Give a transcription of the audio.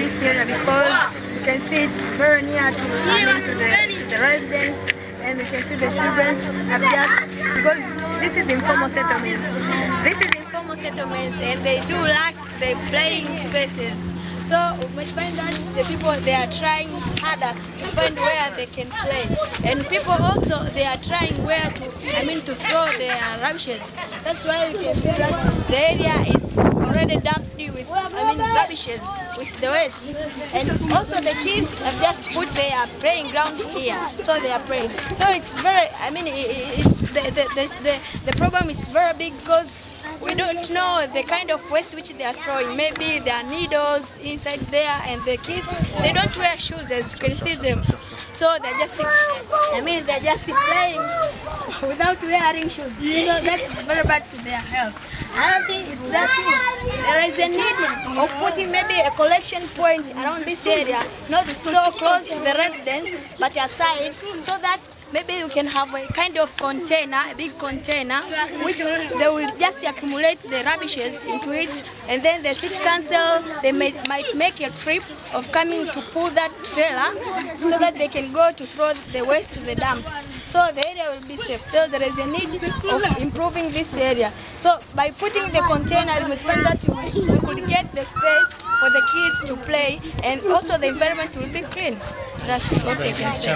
this area because you can see it's very near to the residents, and you can see the children have just, because this is informal settlements. This is informal settlements, and they do lack the playing spaces. So we find that the people, they are trying harder to find where they can play, and people also, they are trying where to throw their rubbishes. That's why you can see that the area is already dumped with rubbishes with the waste, and also the kids have just put their playing ground here, so they are playing. So it's very, it's the problem is very big because we don't know the kind of waste which they are throwing. Maybe there are needles inside there, and the kids, they don't wear shoes, as you can see them. So they're just, they're just playing without wearing shoes. So that's very bad to their health. Another thing is that there is a need of putting maybe a collection point around this area, not so close to the residents, but aside, so that maybe you can have a kind of container, a big container, which they will just accumulate the rubbishes into it, and then the city council, they might make a trip of coming to pull that trailer so that they can go to throw the waste to the dumps. So the area will be safe. So there is a need of improving this area. So by putting the containers, we find that we could get the space for the kids to play, and also the environment will be clean. That's what I can say.